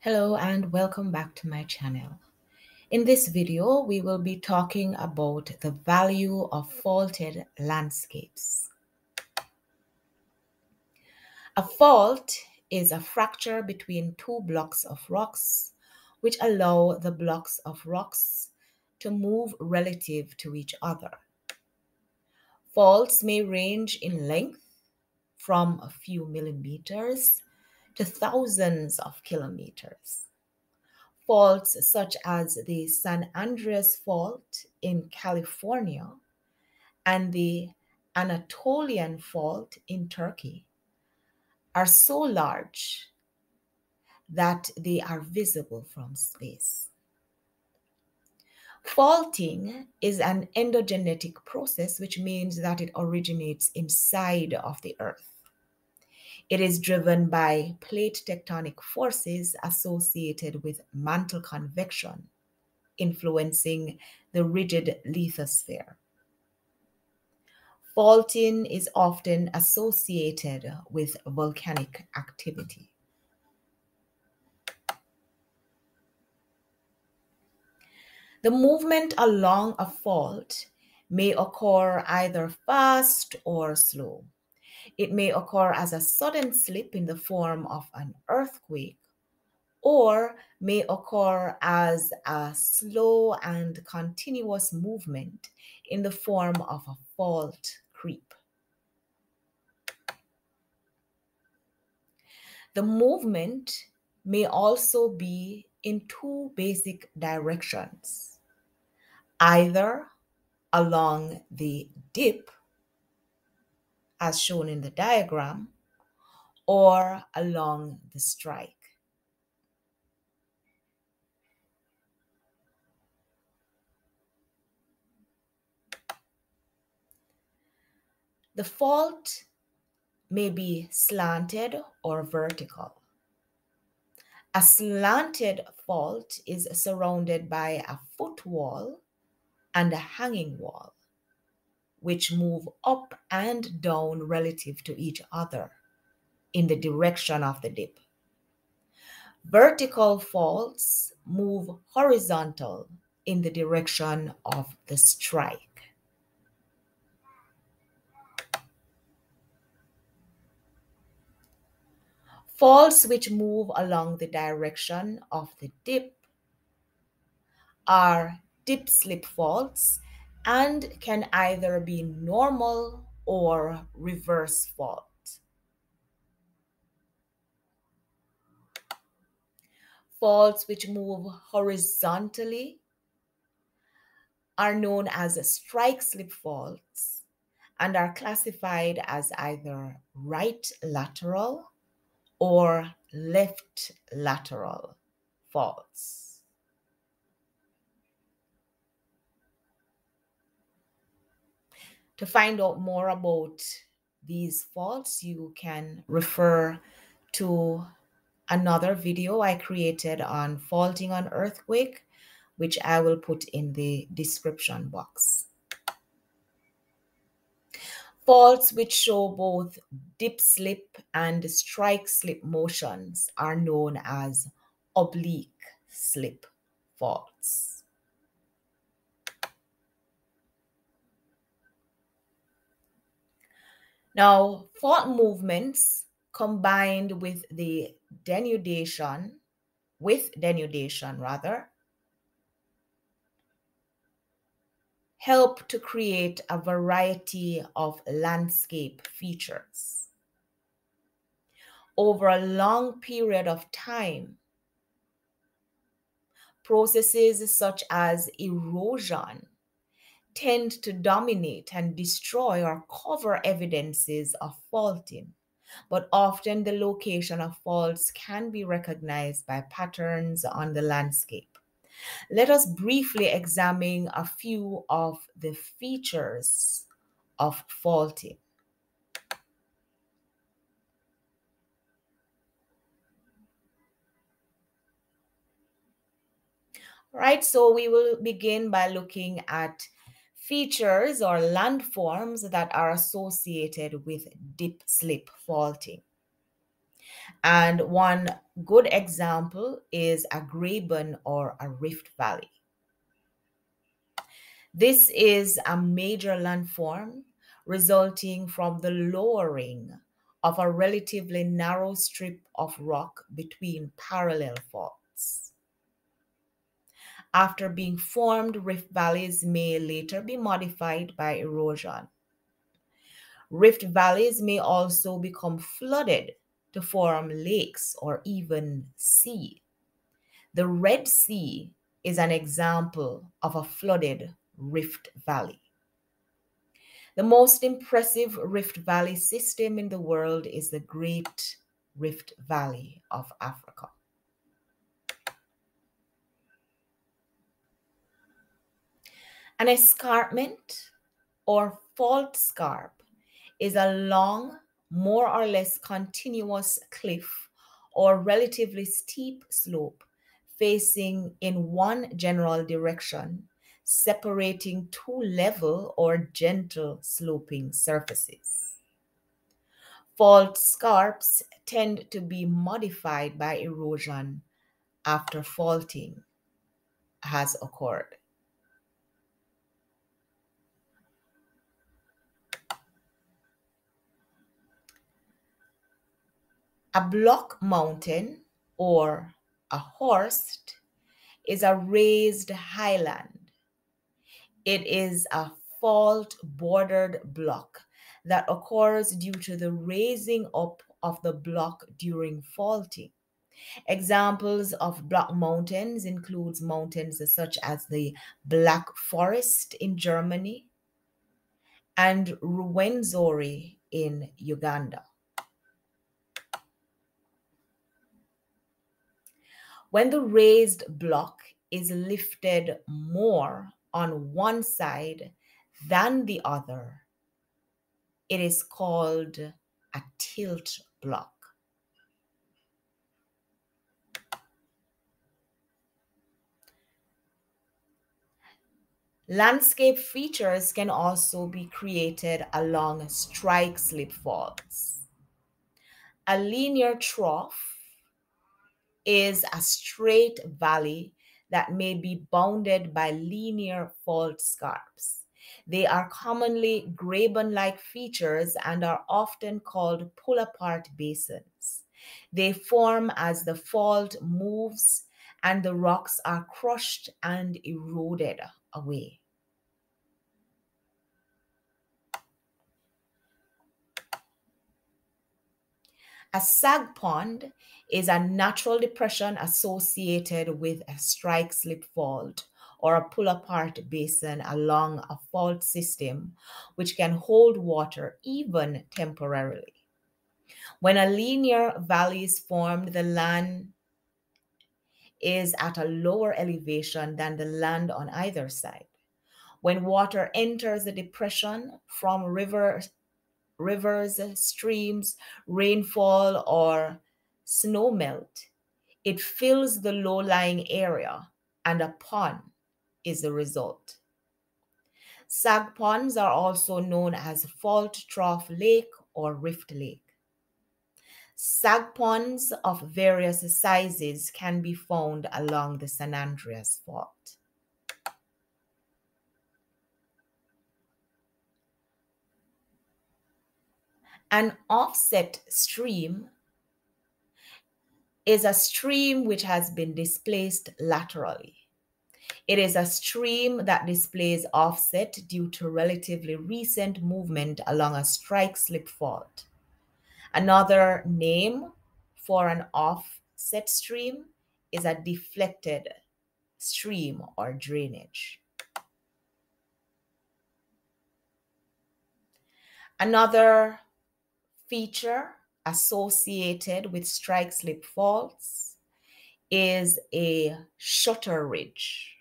Hello and welcome back to my channel. In this video, we will be talking about the value of faulted landscapes. A fault is a fracture between two blocks of rocks, which allow the blocks of rocks to move relative to each other. Faults may range in length from a few millimeters to thousands of kilometers. Faults such as the San Andreas Fault in California and the Anatolian Fault in Turkey are so large that they are visible from space. Faulting is an endogenetic process, which means that it originates inside of the Earth. It is driven by plate tectonic forces associated with mantle convection, influencing the rigid lithosphere. Faulting is often associated with volcanic activity. The movement along a fault may occur either fast or slow. It may occur as a sudden slip in the form of an earthquake, or may occur as a slow and continuous movement in the form of a fault creep. The movement may also be in two basic directions, either along the dip, as shown in the diagram, or along the strike. The fault may be slanted or vertical. A slanted fault is surrounded by a footwall and a hanging wall, which move up and down relative to each other in the direction of the dip. Vertical faults move horizontal in the direction of the strike. Faults which move along the direction of the dip are dip-slip faults and can either be normal or reverse fault. Faults which move horizontally are known as strike-slip faults and are classified as either right lateral or left lateral faults. To find out more about these faults, you can refer to another video I created on faulting on earthquake, which I will put in the description box. Faults which show both dip-slip and strike-slip motions are known as oblique slip faults. Now, fault movements combined with denudation, help to create a variety of landscape features. Over a long period of time, processes such as erosion tend to dominate and destroy or cover evidences of faulting, but often the location of faults can be recognized by patterns on the landscape. Let us briefly examine a few of the features of faulting. Right, so we will begin by looking at features or landforms that are associated with dip-slip faulting. And one good example is a graben or a rift valley. This is a major landform resulting from the lowering of a relatively narrow strip of rock between parallel faults. After being formed, rift valleys may later be modified by erosion. Rift valleys may also become flooded to form lakes or even sea. The Red Sea is an example of a flooded rift valley. The most impressive rift valley system in the world is the Great Rift Valley of Africa. An escarpment or fault scarp is a long, more or less continuous cliff or relatively steep slope facing in one general direction, separating two level or gentle sloping surfaces. Fault scarps tend to be modified by erosion after faulting has occurred. A block mountain or a horst is a raised highland. It is a fault bordered block that occurs due to the raising up of the block during faulting. Examples of block mountains includes mountains such as the Black Forest in Germany and Ruwenzori in Uganda. When the raised block is lifted more on one side than the other, it is called a tilt block. Landscape features can also be created along strike-slip faults. A linear trough is a straight valley that may be bounded by linear fault scarps. They are commonly graben-like features and are often called pull-apart basins. They form as the fault moves and the rocks are crushed and eroded away. A sag pond is a natural depression associated with a strike slip fault or a pull apart basin along a fault system, which can hold water even temporarily. When a linear valley is formed, the land is at a lower elevation than the land on either side. When water enters the depression from rivers, streams, rainfall, or snowmelt, it fills the low-lying area and a pond is the result. Sag ponds are also known as fault trough lake or rift lake. Sag ponds of various sizes can be found along the San Andreas Fault. An offset stream is a stream which has been displaced laterally. It is a stream that displays offset due to relatively recent movement along a strike-slip fault. Another name for an offset stream is a deflected stream or drainage. Another feature associated with strike-slip faults is a shutter ridge.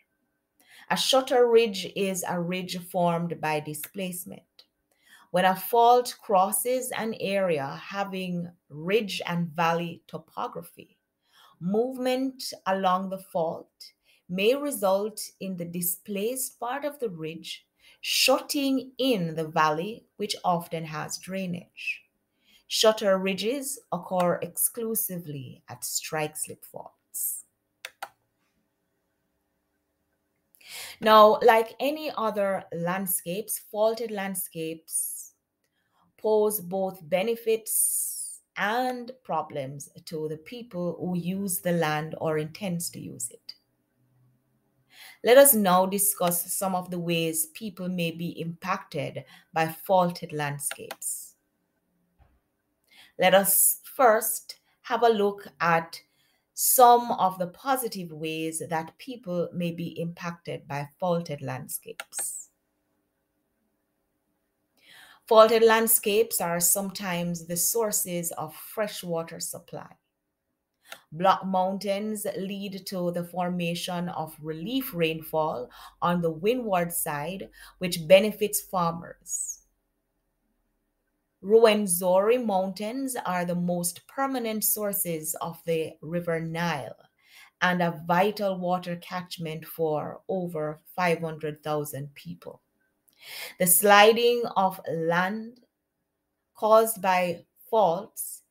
A shutter ridge is a ridge formed by displacement. When a fault crosses an area having ridge and valley topography, movement along the fault may result in the displaced part of the ridge shutting in the valley, which often has drainage. Shutter ridges occur exclusively at strike-slip faults. Now, like any other landscapes, faulted landscapes pose both benefits and problems to the people who use the land or intends to use it. Let us now discuss some of the ways people may be impacted by faulted landscapes. Let us first have a look at some of the positive ways that people may be impacted by faulted landscapes. Faulted landscapes are sometimes the sources of fresh water supply. Block mountains lead to the formation of relief rainfall on the windward side, which benefits farmers. Ruwenzori Mountains are the most permanent sources of the River Nile and a vital water catchment for over 500,000 people. The sliding of land caused by faults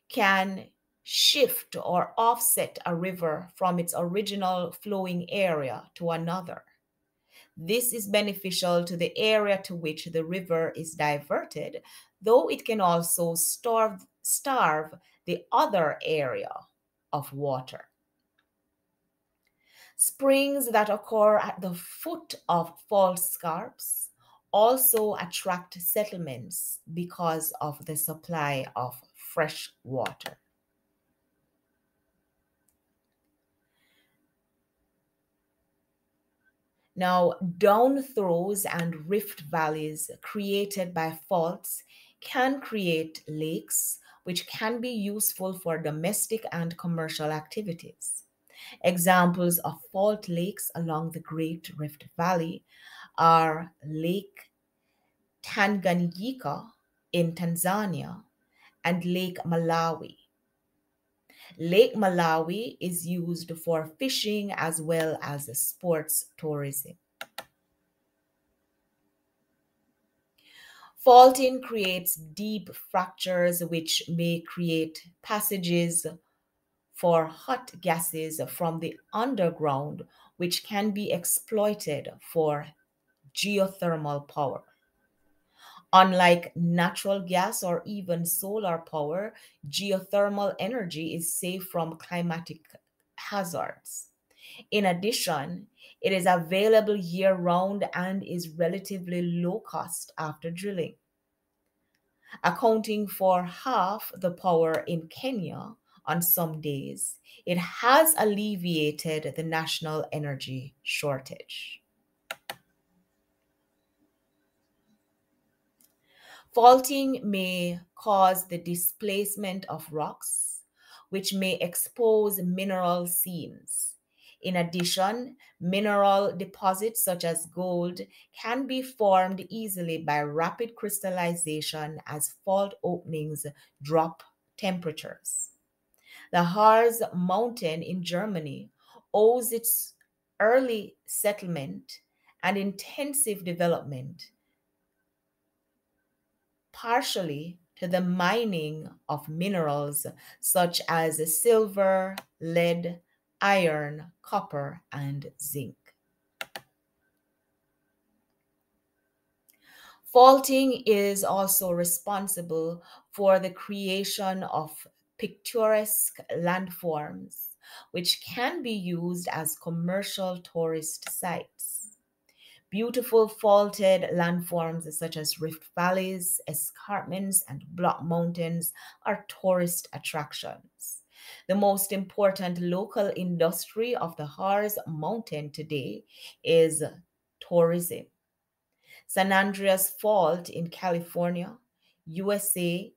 can shift or offset a river from its original flowing area to another. This is beneficial to the area to which the river is diverted, though it can also starve the other area of water. Springs that occur at the foot of fault scarps also attract settlements because of the supply of fresh water. Now, downthrows and rift valleys created by faults can create lakes, which can be useful for domestic and commercial activities. Examples of fault lakes along the Great Rift Valley are Lake Tanganyika in Tanzania and Lake Malawi. Lake Malawi is used for fishing as well as sports tourism. Faulting creates deep fractures which may create passages for hot gases from the underground, which can be exploited for geothermal power. Unlike natural gas or even solar power, geothermal energy is safe from climatic hazards. In addition, it is available year round and is relatively low cost after drilling. Accounting for half the power in Kenya on some days, it has alleviated the national energy shortage. Faulting may cause the displacement of rocks, which may expose mineral seams. In addition, mineral deposits such as gold can be formed easily by rapid crystallization as fault openings drop temperatures. The Harz Mountain in Germany owes its early settlement and intensive development partially to the mining of minerals such as silver, lead, iron, copper, and zinc. Faulting is also responsible for the creation of picturesque landforms, which can be used as commercial tourist sites. Beautiful faulted landforms such as rift valleys, escarpments, and block mountains are tourist attractions. The most important local industry of the Harz Mountain today is tourism. San Andreas Fault in California, USA,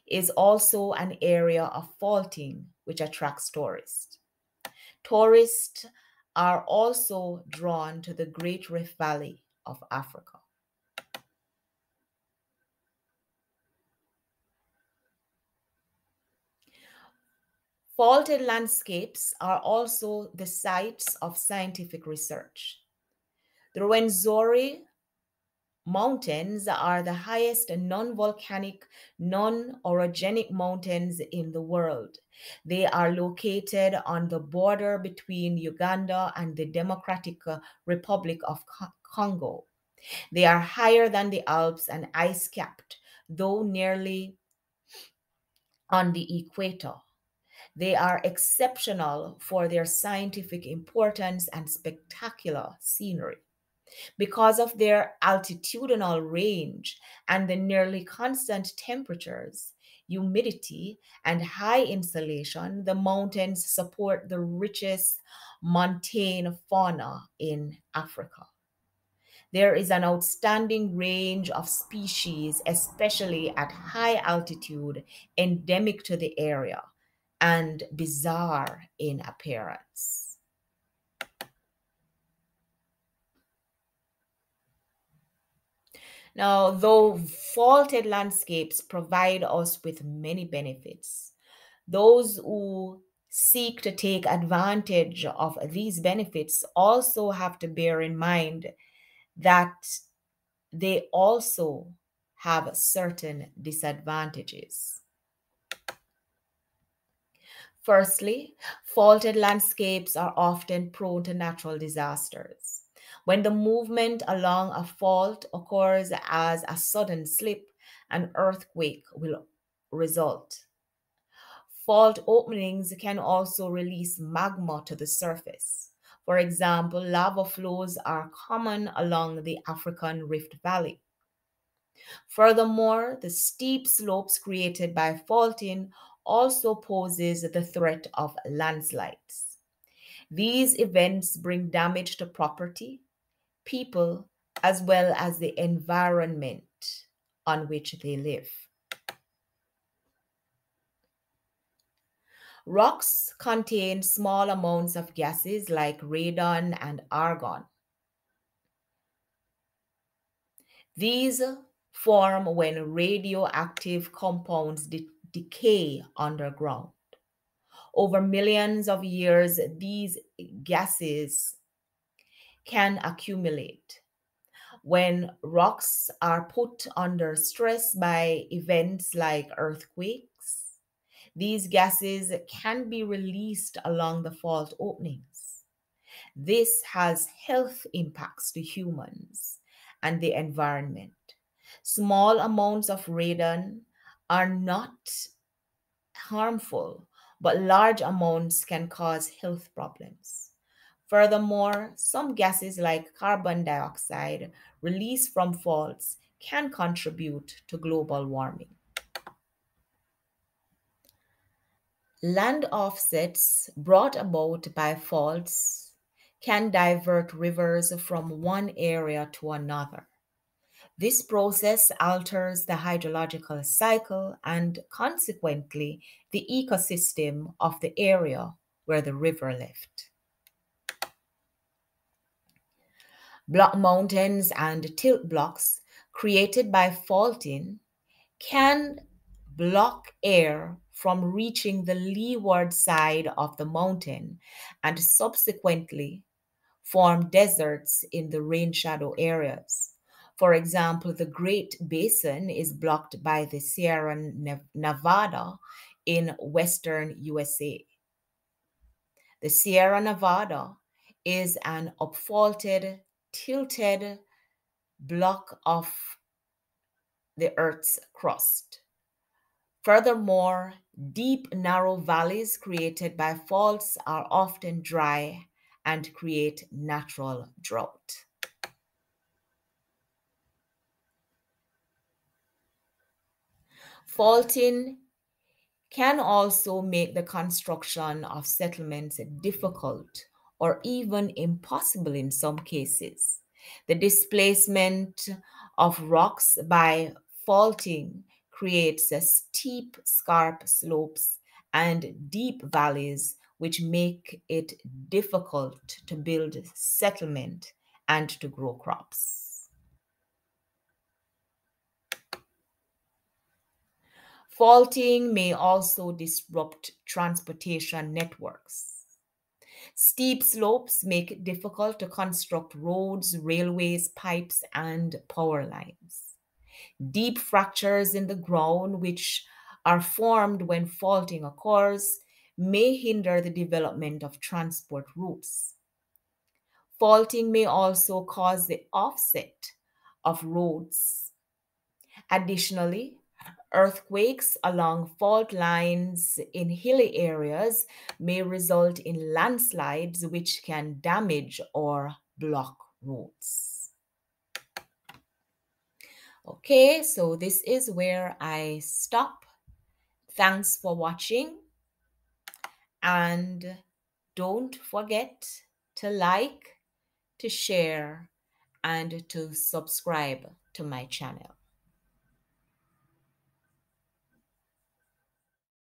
is also an area of faulting which attracts tourists. Tourists are also drawn to the Great Rift Valley of Africa. Faulted landscapes are also the sites of scientific research. The Rwenzori mountains are the highest non volcanic, non orogenic mountains in the world. They are located on the border between Uganda and the Democratic Republic of Congo. They are higher than the Alps and ice capped, though nearly on the equator. They are exceptional for their scientific importance and spectacular scenery. Because of their altitudinal range and the nearly constant temperatures, humidity, and high insolation, the mountains support the richest montane fauna in Africa. There is an outstanding range of species, especially at high altitude, endemic to the area and bizarre in appearance. Now, though faulted landscapes provide us with many benefits, those who seek to take advantage of these benefits also have to bear in mind that they also have certain disadvantages. Firstly, faulted landscapes are often prone to natural disasters. When the movement along a fault occurs as a sudden slip, an earthquake will result. Fault openings can also release magma to the surface. For example, lava flows are common along the African Rift Valley. Furthermore, the steep slopes created by faulting also poses the threat of landslides. These events bring damage to property, people, as well as the environment on which they live. Rocks contain small amounts of gases like radon and argon. These form when radioactive compounds decay underground. Over millions of years, these gases can accumulate. When rocks are put under stress by events like earthquakes, these gases can be released along the fault openings. This has health impacts to humans and the environment. Small amounts of radon are not harmful, but large amounts can cause health problems. Furthermore, some gases like carbon dioxide released from faults can contribute to global warming. Land offsets brought about by faults can divert rivers from one area to another. This process alters the hydrological cycle and consequently the ecosystem of the area where the river left. Block mountains and tilt blocks created by faulting can block air from reaching the leeward side of the mountain and subsequently form deserts in the rain shadow areas. For example, the Great Basin is blocked by the Sierra Nevada in western USA. The Sierra Nevada is an upfaulted, tilted block of the Earth's crust. Furthermore, deep, narrow valleys created by faults are often dry and create natural drought. Faulting can also make the construction of settlements difficult or even impossible in some cases. The displacement of rocks by faulting creates a steep, scarp slopes and deep valleys, which make it difficult to build settlement and to grow crops. Faulting may also disrupt transportation networks. Steep slopes make it difficult to construct roads, railways, pipes, and power lines. Deep fractures in the ground, which are formed when faulting occurs, may hinder the development of transport routes. Faulting may also cause the offset of roads. Additionally, earthquakes along fault lines in hilly areas may result in landslides, which can damage or block roads. Okay, so this is where I stop. Thanks for watching, and don't forget to like, to share, and to subscribe to my channel.